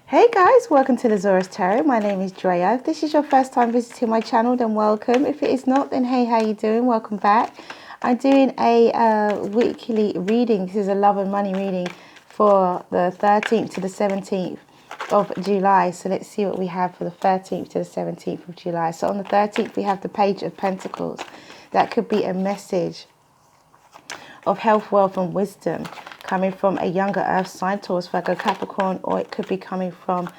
Hey guys, welcome to the Zarious Tarot. My name is Drea. If this is your first time visiting my channel, then welcome. If it is not, then hey, how you doing? Welcome back. I'm doing a weekly reading. This is a love and money reading for the 13th to the 17th of July. So let's see what we have for the 13th to the 17th of July. So on the 13th, we have the Page of Pentacles. That could be a message of health, wealth and wisdom coming from a younger earth sign, Taurus, Virgo, Capricorn, or it could be coming from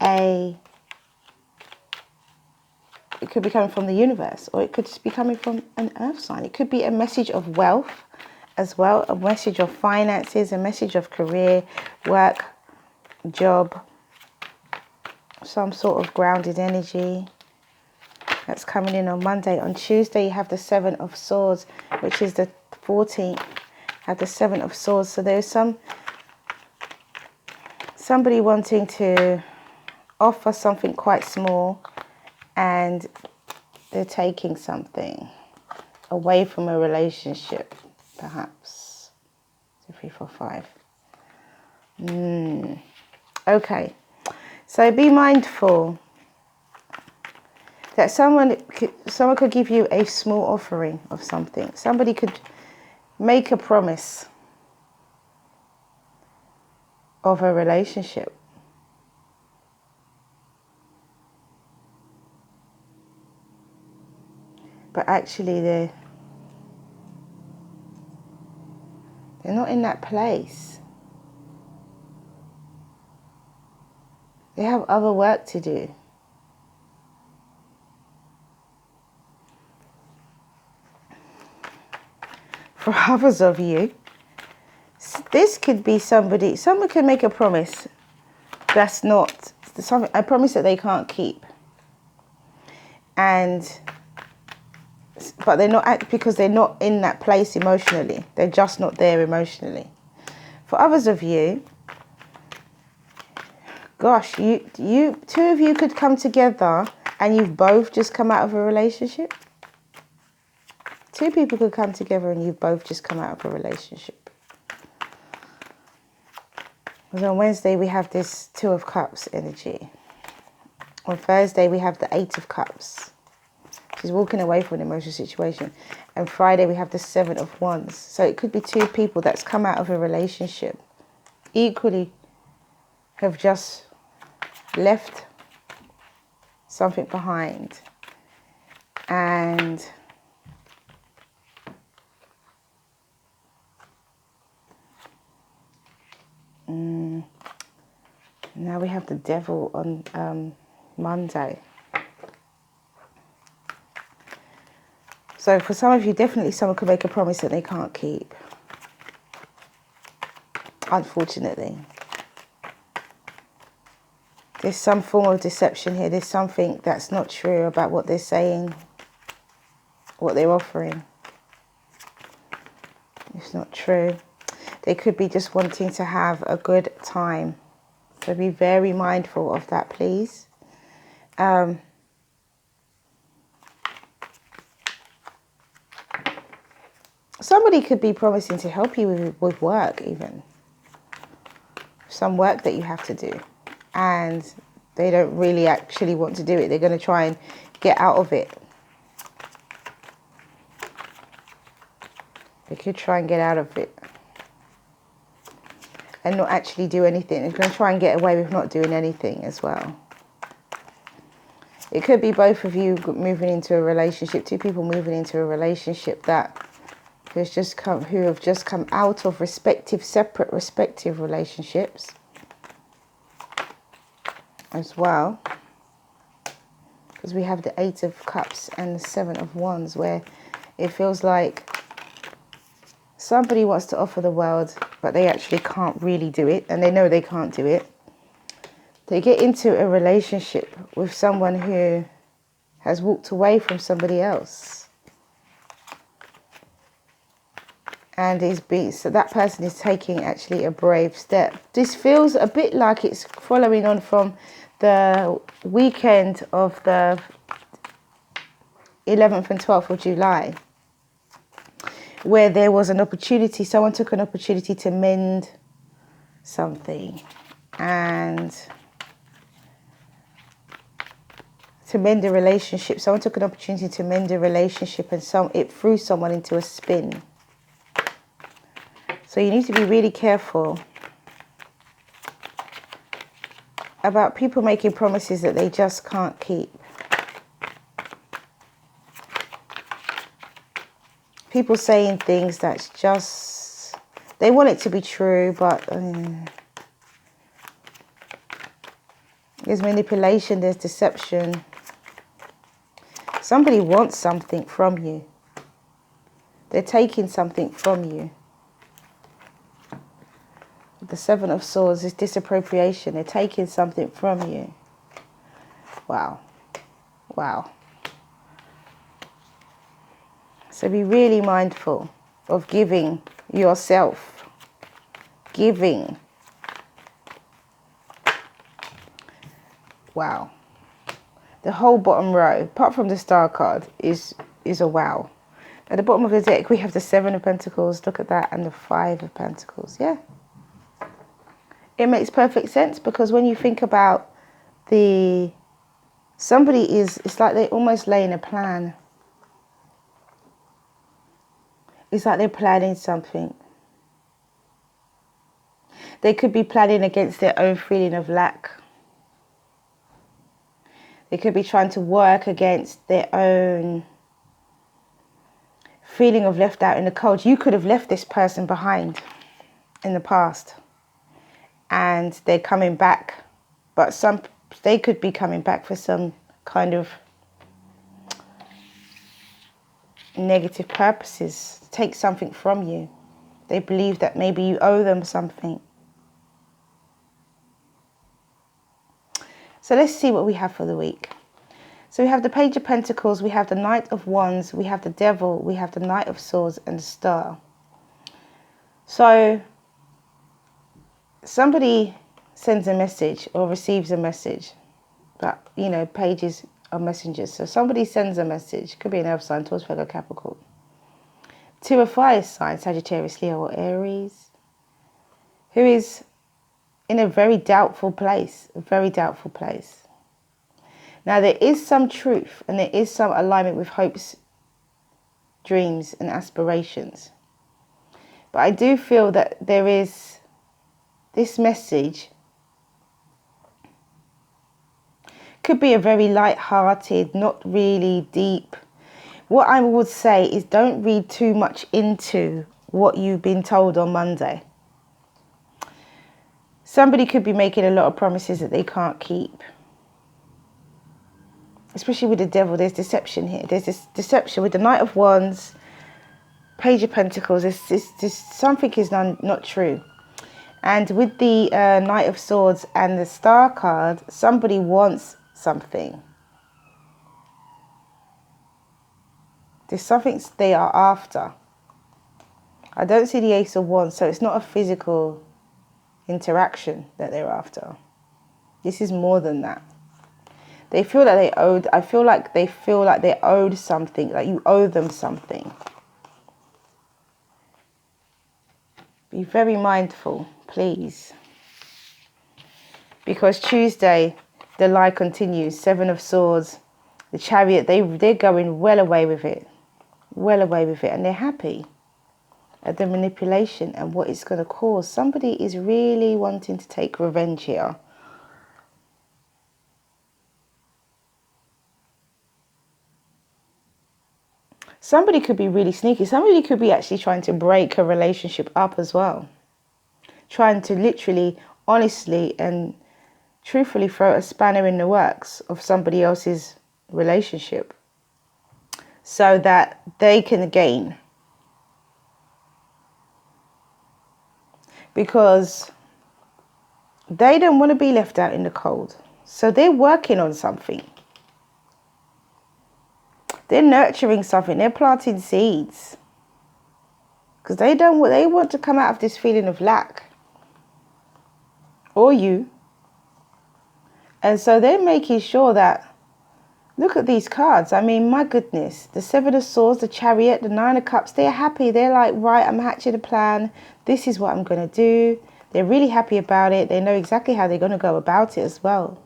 the universe, or it could just be coming from an earth sign. It could be a message of wealth as well, a message of finances, a message of career, work, job, some sort of grounded energy that's coming in on Monday. On Tuesday, you have the Seven of Swords, which is the 14th. Have the Seven of Swords. So there's somebody wanting to offer something quite small, and they're taking something away from a relationship, perhaps. 2, 3, 4, 5. Okay. So be mindful that someone could give you a small offering of something. Somebody could make a promise of a relationship. But actually they're not in that place. They have other work to do. For others of you, this could be someone could make a promise that's not a promise that they can't keep. But they're not, because they're not in that place emotionally. They're just not there emotionally. For others of you, gosh, two of you could come together and you've both just come out of a relationship. Two people could come together and you've both just come out of a relationship. Because on Wednesday we have this Two of Cups energy. On Thursday we have the Eight of Cups. She's walking away from an emotional situation. And Friday we have the Seven of Wands. So it could be two people that's come out of a relationship. Equally have just left something behind. And now we have the Devil on Monday. So for some of you, definitely someone could make a promise that they can't keep. Unfortunately. There's some form of deception here. There's something that's not true about what they're saying, what they're offering. It's not true. They could be just wanting to have a good time. So be very mindful of that, please. Somebody could be promising to help you with work even. Some work that you have to do. And they don't really actually want to do it. They're going to try and get out of it. They could try and get out of it. And not actually do anything. They're going to try and get away with not doing anything as well. It could be both of you moving into a relationship. Two people moving into a relationship who have just come out of separate respective relationships as well. Because we have the Eight of Cups and the Seven of Wands, where it feels like somebody wants to offer the world, but they actually can't really do it, and they know they can't do it. They get into a relationship with someone who has walked away from somebody else. And so that person is taking actually a brave step. This feels a bit like it's following on from the weekend of the 11th and 12th of July, where there was an opportunity, someone took an opportunity to mend something. And to mend a relationship. Someone took an opportunity to mend a relationship and it threw someone into a spin. So you need to be really careful about people making promises that they just can't keep. People saying things that's just, they want it to be true, but there's manipulation, there's deception. Somebody wants something from you. They're taking something from you. The Seven of Swords is disappropriation. They're taking something from you. Wow. Wow. So be really mindful of giving yourself. Giving. Wow. The whole bottom row, apart from the Star card, is a wow. At the bottom of the deck, we have the Seven of Pentacles. Look at that. And the Five of Pentacles. Yeah. It makes perfect sense, because when you think about somebody it's like they're almost laying a plan. It's like they're planning something. They could be planning against their own feeling of lack. They could be trying to work against their own feeling of left out in the cold. You could have left this person behind in the past. And they're coming back, but they could be coming back for some kind of negative purposes, take something from you. They believe that maybe you owe them something. So let's see what we have for the week. So we have the Page of Pentacles, we have the Knight of Wands, we have the Devil, we have the Knight of Swords and the Star. So somebody sends a message or receives a message, but pages are messengers. So somebody sends a message, could be an earth sign, Taurus, Virgo, Capricorn, to a fire sign, Sagittarius, Leo or Aries, who is in a very doubtful place, Now there is some truth and there is some alignment with hopes, dreams and aspirations. But I do feel that there is this message could be a very light-hearted, not really deep. What I would say is don't read too much into what you've been told on Monday. Somebody could be making a lot of promises that they can't keep. Especially with the Devil, there's deception here. There's this deception with the Knight of Wands, Page of Pentacles. Something is not true. And with the Knight of Swords and the Star card, somebody wants something. There's something they are after. I don't see the Ace of Wands, so it's not a physical interaction that they're after. This is more than that. They feel that they owed, I feel like they feel like they owed something, like you owe them something. Be very mindful, please. Because Tuesday, the lie continues. Seven of Swords, the Chariot, they're going well away with it. Well away with it. And they're happy at the manipulation and what it's going to cause. Somebody is really wanting to take revenge here. Somebody could be really sneaky. Somebody could be actually trying to break a relationship up as well. Trying to literally, honestly and truthfully throw a spanner in the works of somebody else's relationship so that they can gain. Because they don't want to be left out in the cold. So they're working on something. They're nurturing something. They're planting seeds. Because they want to come out of this feeling of lack. Or you. And so they're making sure that, look at these cards. I mean, my goodness. The Seven of Swords, the Chariot, the Nine of Cups. They're happy. They're like, right, I'm hatching a plan. This is what I'm going to do. They're really happy about it. They know exactly how they're going to go about it as well.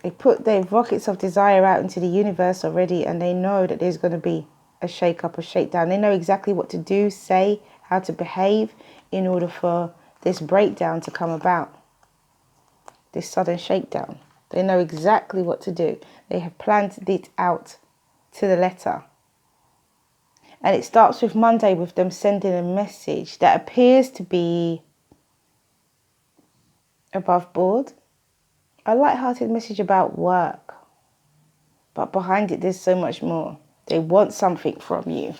They've rockets of desire out into the universe already, and they know that there's going to be a shake-up, a shakedown. They know exactly what to do, say, how to behave in order for this breakdown to come about, this sudden shakedown. They know exactly what to do. They have planned it out to the letter. And it starts with Monday with them sending a message that appears to be above board. A light-hearted message about work. But behind it, there's so much more. They want something from you.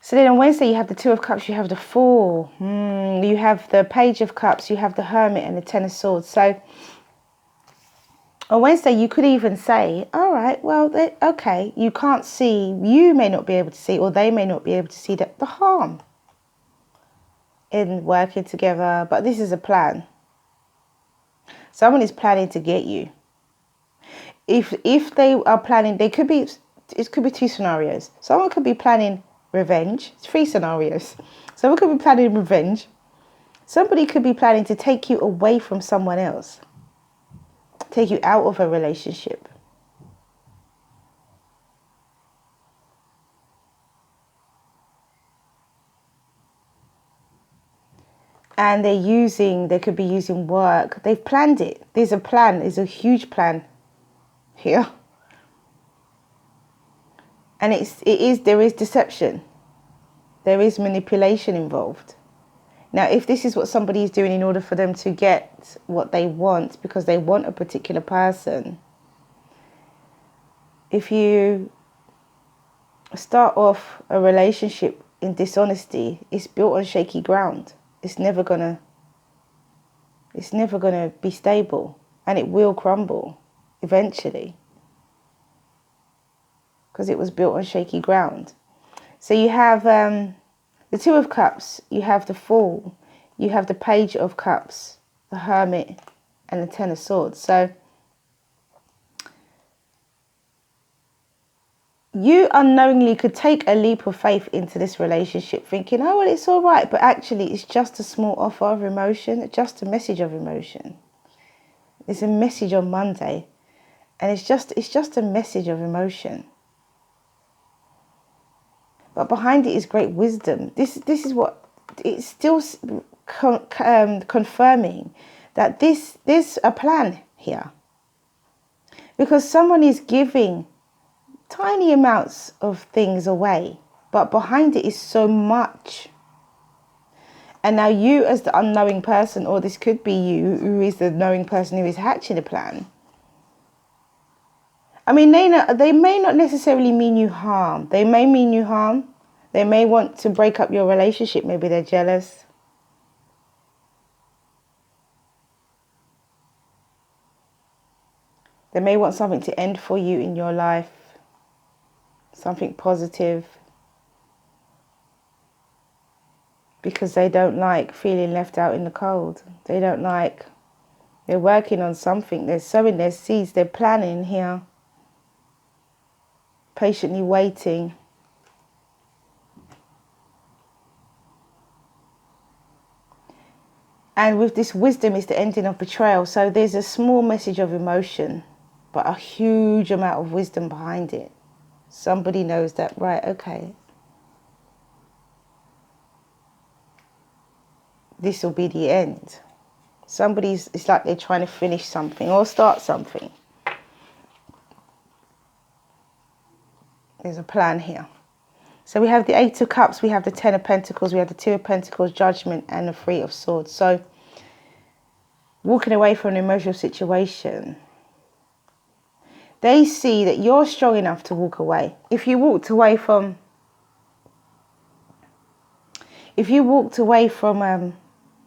So then on Wednesday, you have the Two of Cups, you have the Fool. You have the Page of Cups, you have the Hermit and the Ten of Swords. So on Wednesday, you could even say, all right, well, okay, you can't see, you may not be able to see, or they may not be able to see the harm in working together, but this is a plan. Someone is planning to get you. If they are planning, it could be two scenarios. Someone could be planning revenge. It's 3 scenarios. Someone could be planning revenge. Somebody could be planning to take you away from someone else. Take you out of a relationship. And they could be using work. They've planned it. There's a plan. There's a huge plan here. And there is deception. There is manipulation involved. Now, if this is what somebody is doing in order for them to get what they want, because they want a particular person, if you start off a relationship in dishonesty, it's built on shaky ground. It's never gonna be stable, and it will crumble eventually because it was built on shaky ground. So you have the Two of Cups, you have the Fool, you have the Page of Cups, the Hermit, and the Ten of Swords. So you unknowingly could take a leap of faith into this relationship thinking, oh, well, it's all right. But actually, it's just a small offer of emotion, just a message of emotion. It's a message on Monday. And it's just a message of emotion. But behind it is great wisdom. This is what it's still confirming that there's a plan here. Because someone is giving tiny amounts of things away, but behind it is so much. And now you, as the unknowing person, or this could be you who is the knowing person who is hatching a plan. I mean, they may not necessarily mean you harm. They may mean you harm. They may want to break up your relationship. Maybe they're jealous. They may want something to end for you in your life. Something positive. Because they don't like feeling left out in the cold. They don't like... They're working on something. They're sowing their seeds. They're planning here. Patiently waiting. And with this wisdom is the ending of betrayal. So there's a small message of emotion, but a huge amount of wisdom behind it. Somebody knows that, right, okay. This will be the end. It's like they're trying to finish something or start something. There's a plan here. So we have the Eight of Cups, we have the Ten of Pentacles, we have the Two of Pentacles, Judgment, and the Three of Swords. So walking away from an emotional situation, they see that you're strong enough to walk away. If you walked away from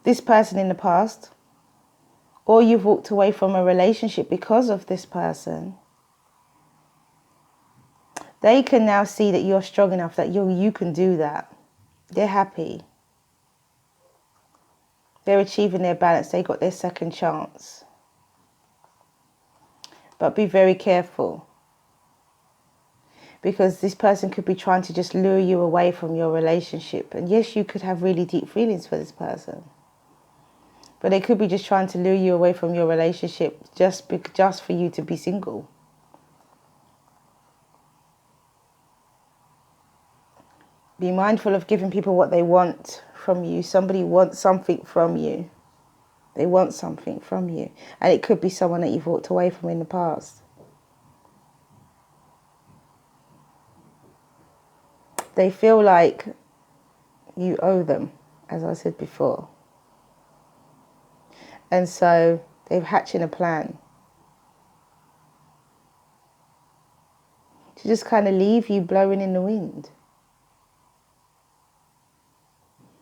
this person in the past, or you've walked away from a relationship because of this person, they can now see that you're strong enough, that you can do that. They're happy. They're achieving their balance. They got their second chance. But be very careful. Because this person could be trying to just lure you away from your relationship. And yes, you could have really deep feelings for this person. But they could be just trying to lure you away from your relationship just for you to be single. Be mindful of giving people what they want from you. Somebody wants something from you. They want something from you. And it could be someone that you've walked away from in the past. They feel like you owe them, as I said before. And so they're hatching a plan to just kind of leave you blowing in the wind.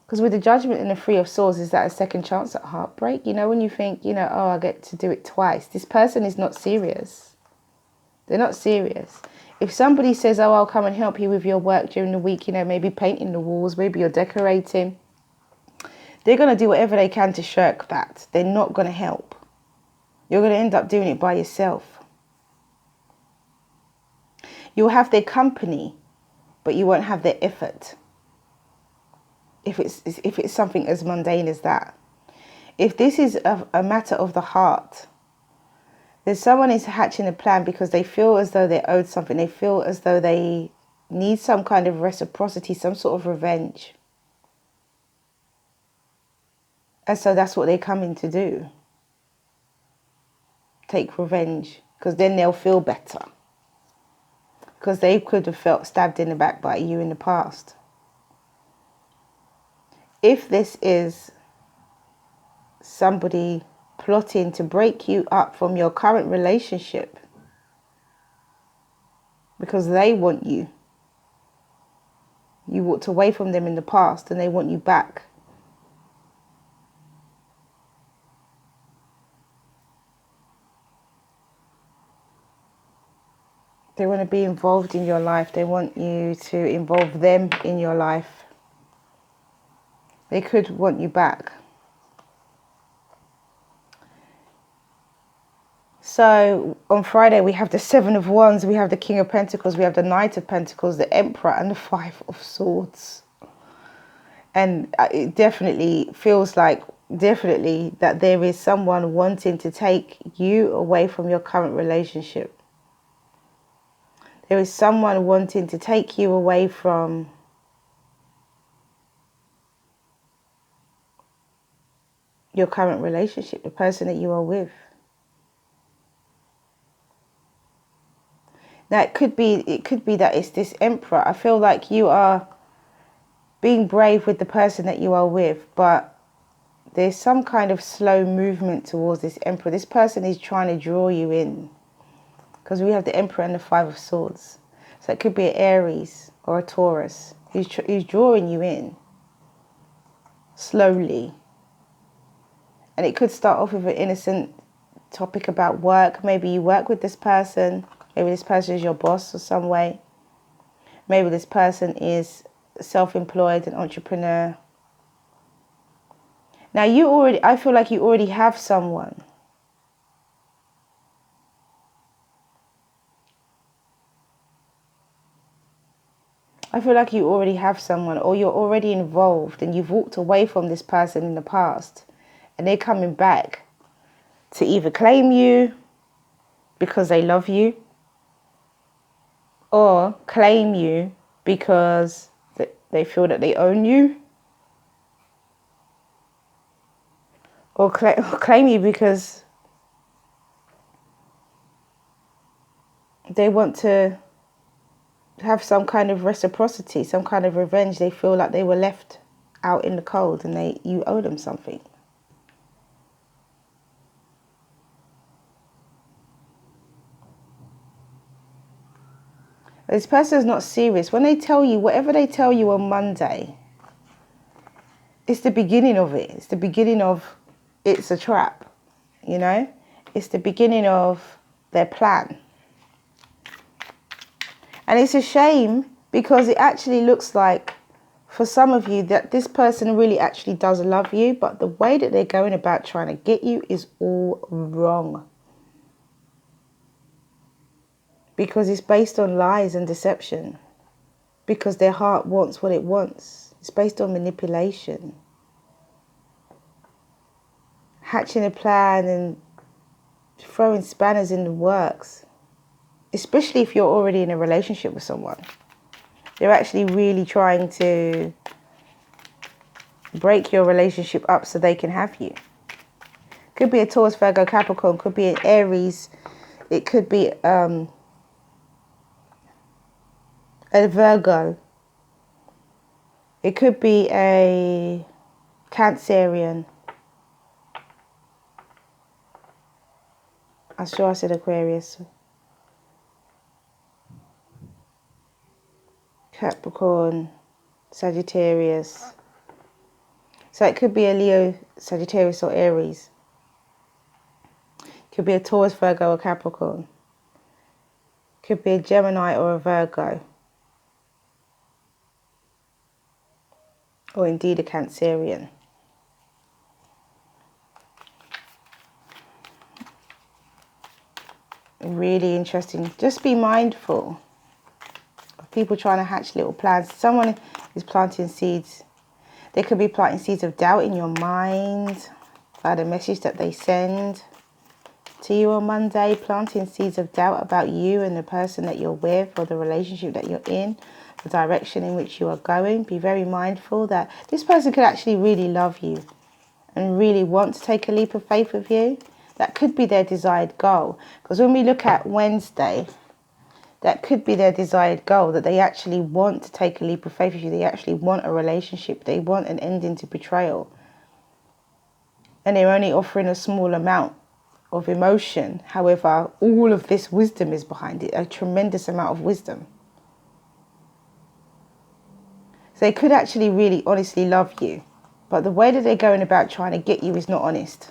Because with the Judgment and the Three of Swords, is that a second chance at heartbreak? You know, when you think, you know, oh, I get to do it twice. This person is not serious. They're not serious. If somebody says, oh, I'll come and help you with your work during the week, you know, maybe painting the walls, maybe you're decorating, they're going to do whatever they can to shirk that. They're not going to help. You're going to end up doing it by yourself. You'll have their company, but you won't have their effort. If it's something as mundane as that. If this is a matter of the heart, then someone is hatching a plan because they feel as though they're owed something. They feel as though they need some kind of reciprocity, some sort of revenge. And so that's what they're coming to do. Take revenge, because then they'll feel better. Because they could have felt stabbed in the back by you in the past. If this is somebody plotting to break you up from your current relationship because they want you, you walked away from them in the past and they want you back. They want to be involved in your life. They want you to involve them in your life. They could want you back. So on Friday we have the Seven of Wands, we have the King of Pentacles, we have the Knight of Pentacles, the Emperor and the Five of Swords. And it definitely feels like, that there is someone wanting to take you away from your current relationship. There is someone wanting to take you away from your current relationship, the person that you are with. Now it could be that it's this Emperor. I feel like you are being brave with the person that you are with, but there's some kind of slow movement towards this Emperor. This person is trying to draw you in, because we have the Emperor and the Five of Swords. So it could be an Aries or a Taurus who's drawing you in slowly. And it could start off with an innocent topic about work. Maybe you work with this person. Maybe this person is your boss or some way. Maybe this person is self-employed, an entrepreneur. Now I feel like you already have someone. I feel like you already have someone, or you're already involved and you've walked away from this person in the past and they're coming back to either claim you because they love you, or claim you because they feel that they own you, or claim you because they want to have some kind of reciprocity, some kind of revenge. They feel like they were left out in the cold and you owe them something. This person is not serious. When they tell you, whatever they tell you on Monday, it's the beginning of it. It's the beginning of, it's a trap, you know? It's the beginning of their plan. And it's a shame, because it actually looks like, for some of you, that this person really actually does love you, but the way that they're going about trying to get you is all wrong. Because it's based on lies and deception. Because their heart wants what it wants. It's based on manipulation. hatching a plan and throwing spanners in the works, especially if you're already in a relationship with someone. They're actually really trying to break your relationship up so they can have you. Could be a Taurus, Virgo, Capricorn, could be an Aries, it could be a Virgo, it could be a Cancerian. I'm sure I said Aquarius. Capricorn, Sagittarius. So it could be a Leo, Sagittarius or Aries. Could be a Taurus, Virgo or Capricorn. Could be a Gemini or a Virgo. Or indeed a Cancerian. Really interesting. Just be mindful of people trying to hatch little plans. Someone is planting seeds. They could be planting seeds of doubt in your mind by the message that they send to you on Monday. Planting seeds of doubt about you and the person that you're with, or the relationship that you're in, the direction in which you are going. Be very mindful that this person could actually really love you and really want to take a leap of faith with you. That could be their desired goal. Because when we look at Wednesday, that could be their desired goal, that they actually want to take a leap of faith with you. They actually want a relationship. They want an ending to betrayal. And they're only offering a small amount of emotion. However, all of this wisdom is behind it, a tremendous amount of wisdom. So they could actually really honestly love you. But the way that they're going about trying to get you is not honest.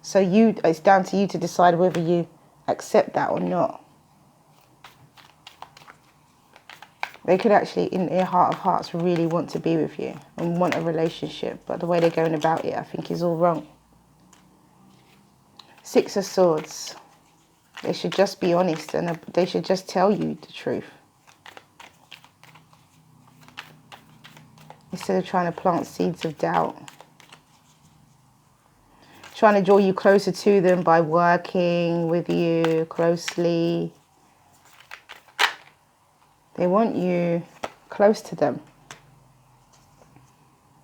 So it's down to you to decide whether you accept that or not. They could actually, in their heart of hearts, really want to be with you and want a relationship. But the way they're going about it, I think, is all wrong. Six of Swords. They should just be honest and they should just tell you the truth. Instead of trying to plant seeds of doubt. Trying to draw you closer to them by working with you closely. They want you close to them.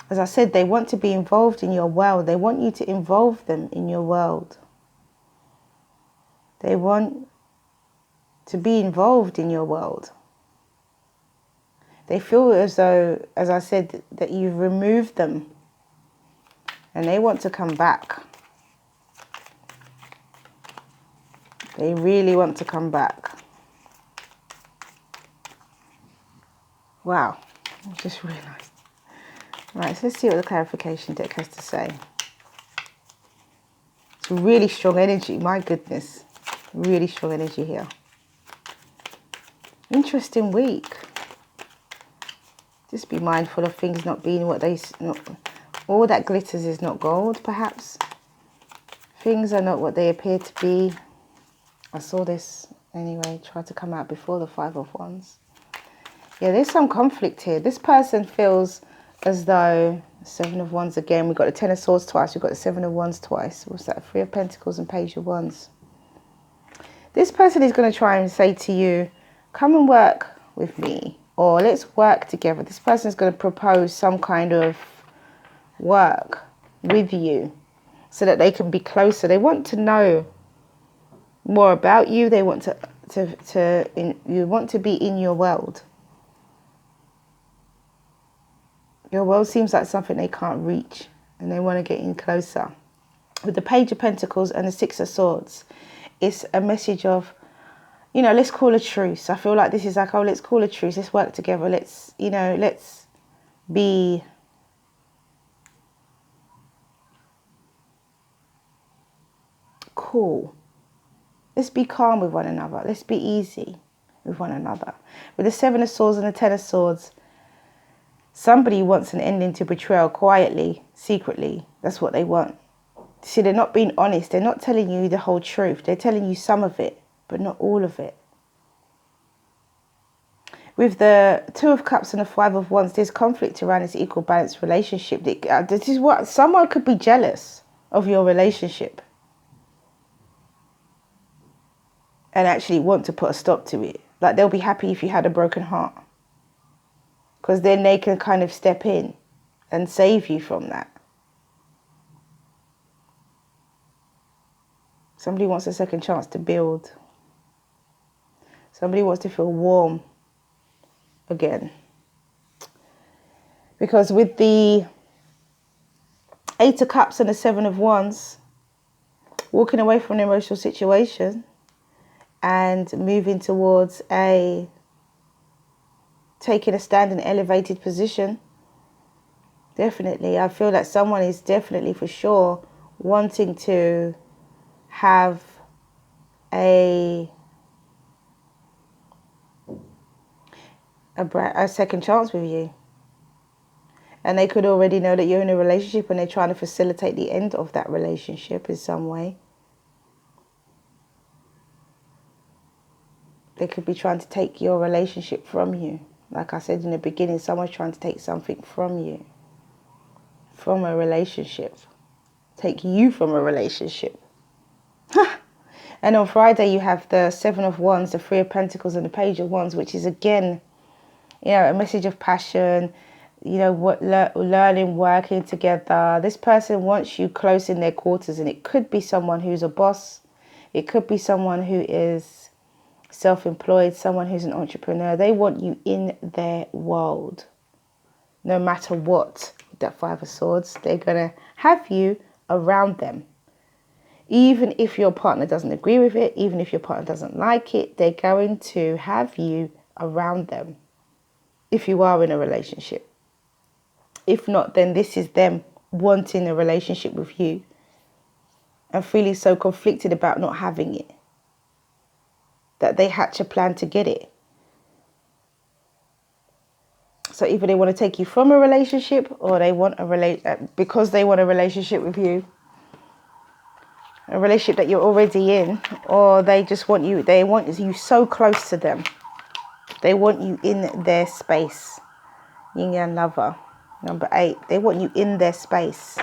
As I said, they want to be involved in your world. They want you to involve them in your world. They want to be involved in your world. They feel as though, as I said, that you've removed them and they want to come back. They really want to come back. Wow, I just realised. Right, so let's see what the clarification deck has to say. It's really strong energy, my goodness. Really strong energy here. Interesting week. Just be mindful of things not being what they... all that glitters is not gold, perhaps. Things are not what they appear to be. I saw this anyway, tried to come out before the Five of Wands. Yeah, there's some conflict here. This person feels as though... Seven of Wands again. We've got the Ten of Swords twice. We've got the Seven of Wands twice. What's that? Three of Pentacles and Page of Wands. This person is going to try and say to you, come and work with me. Or let's work together. This person is going to propose some kind of work with you so that they can be closer. They want to know more about you. They want you want to be in your world. Your world seems like something they can't reach and they want to get in closer. With the Page of Pentacles and the Six of Swords, it's a message of, you know, let's call a truce. I feel like this is like, oh, let's call a truce. Let's work together. Let's, you know, let's be cool. Let's be calm with one another. Let's be easy with one another. With the Seven of Swords and the Ten of Swords, somebody wants an ending to betrayal quietly, secretly. That's what they want. See, they're not being honest. They're not telling you the whole truth. They're telling you some of it, but not all of it. With the Two of Cups and the Five of Wands, there's conflict around this equal balanced relationship. This is what someone could be jealous of your relationship and actually want to put a stop to it. Like, they'll be happy if you had a broken heart, because then they can kind of step in and save you from that. Somebody wants a second chance to build. Somebody wants to feel warm again. Because with the 8 of Cups and the 7 of Wands, walking away from an emotional situation and moving towards taking a stand in an elevated position, definitely, I feel that someone is definitely for sure wanting to have a second chance with you. And they could already know that you're in a relationship and they're trying to facilitate the end of that relationship in some way. They could be trying to take your relationship from you. Like I said in the beginning, someone's trying to take something from you, from a relationship. Take you from a relationship. And on Friday, you have the 7 of Wands, the 3 of Pentacles, and the Page of Wands, which is again, a message of passion, learning, working together. This person wants you close in their quarters, and it could be someone who's a boss. It could be someone who is self-employed, someone who's an entrepreneur. They want you in their world. No matter what, that 5 of Swords, they're going to have you around them. Even if your partner doesn't agree with it, even if your partner doesn't like it, they're going to have you around them if you are in a relationship. If not, then this is them wanting a relationship with you and feeling so conflicted about not having it that they hatch a plan to get it. So either they want to take you from a relationship, or they want because they want a relationship with you, a relationship that you're already in, or they just want you, they want you so close to them. They want you in their space. Yin Yang Lover. Number 8, they want you in their space.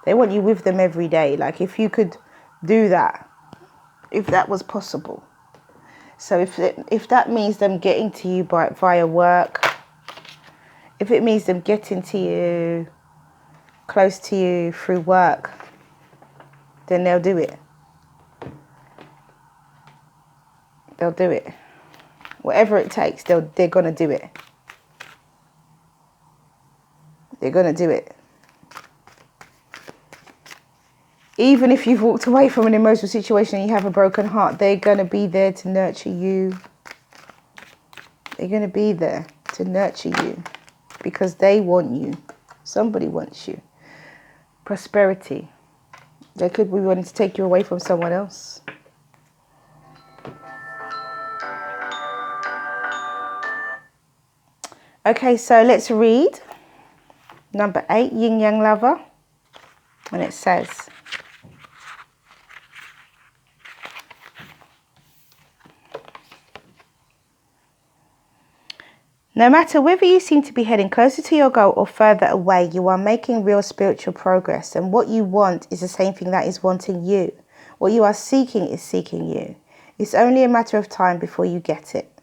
They want you with them every day. Like, if you could do that, if that was possible. So if that means them getting to you via work, if it means them getting to you, close to you through work, then they'll do it. They'll do it. Whatever it takes, they're going to do it. They're going to do it. Even if you've walked away from an emotional situation and you have a broken heart, they're going to be there to nurture you. They're going to be there to nurture you because they want you. Somebody wants you. Prosperity. They could be wanting to take you away from someone else. Okay, so let's read number 8, Yin Yang Lover. And it says, no matter whether you seem to be heading closer to your goal or further away, you are making real spiritual progress. And what you want is the same thing that is wanting you. What you are seeking is seeking you. It's only a matter of time before you get it.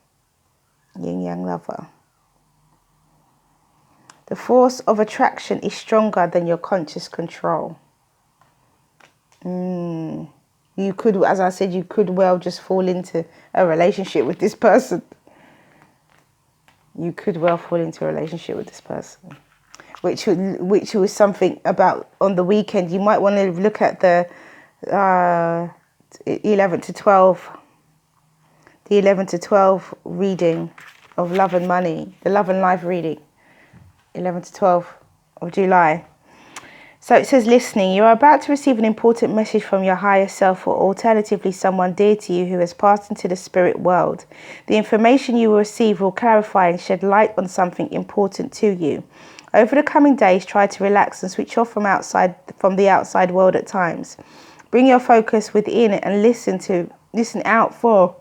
Yin Yang Lover. The force of attraction is stronger than your conscious control. You could, as I said, you could well just fall into a relationship with this person. You could well fall into a relationship with this person, which was something about on the weekend. You might want to look at the 11 to 12, the 11 to 12 reading of Love and Money, the Love and Life reading, 11 to 12 of July. So it says, listening, you are about to receive an important message from your higher self, or alternatively someone dear to you who has passed into the spirit world. The information you will receive will clarify and shed light on something important to you. Over the coming days, try to relax and switch off from the outside world at times. Bring your focus within and listen out for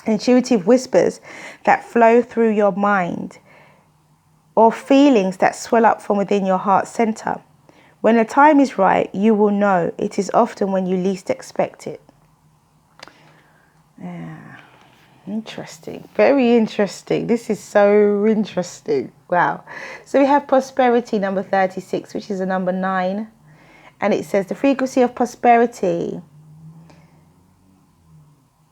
intuitive whispers that flow through your mind, or feelings that swell up from within your heart center. When the time is right, you will know. It is often when you least expect it. Yeah, interesting. Very interesting. This is so interesting. Wow. So we have prosperity, number 36, which is a number 9. And it says the frequency of prosperity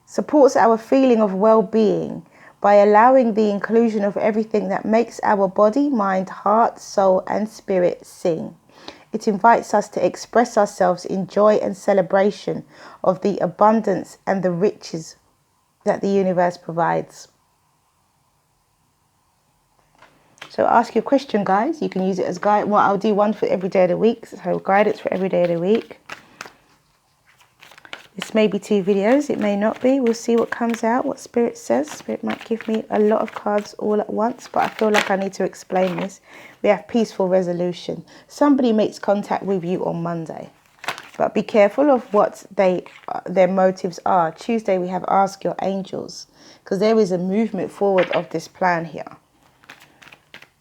supports our feeling of well-being by allowing the inclusion of everything that makes our body, mind, heart, soul, and spirit sing. It invites us to express ourselves in joy and celebration of the abundance and the riches that the universe provides. So ask your question, guys. You can use it as guide. Well, I'll do one for every day of the week. So guidance for every day of the week. This may be 2 videos. It may not be. We'll see what comes out, what Spirit says. Spirit might give me a lot of cards all at once, but I feel like I need to explain this. We have peaceful resolution. Somebody makes contact with you on Monday, but be careful of what their motives are. Tuesday, we have ask your angels, because there is a movement forward of this plan here.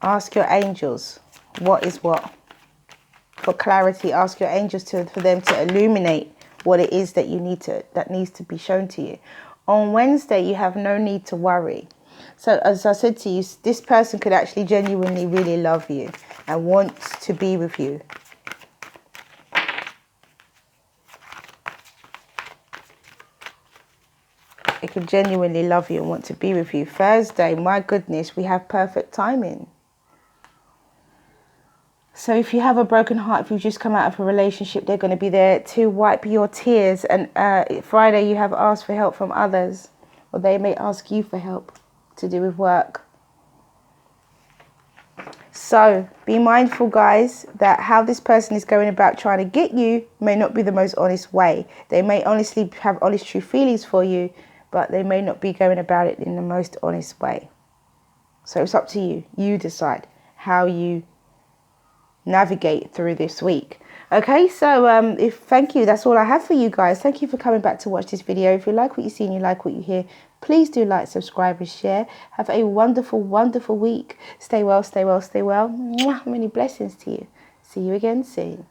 Ask your angels what is what. For clarity, ask your angels for them to illuminate what it is that that needs to be shown to you. On Wednesday, you have no need to worry. So as I said to you, this person could actually genuinely really love you and want to be with you. It could genuinely love you and want to be with you. Thursday, my goodness, we have perfect timing. So if you have a broken heart, if you've just come out of a relationship, they're going to be there to wipe your tears. And Friday, you have asked for help from others, or they may ask you for help to do with work. So be mindful, guys, that how this person is going about trying to get you may not be the most honest way. They may honestly have honest, true feelings for you, but they may not be going about it in the most honest way. So it's up to you. You decide how you navigate through this week. Okay, so thank you. That's all I have for you guys. Thank you for coming back to watch this video. If you like what you see and you like what you hear, please do like, subscribe and share. Have a wonderful, wonderful week. Stay well, stay well, stay well. Mwah, many blessings to you. See you again soon.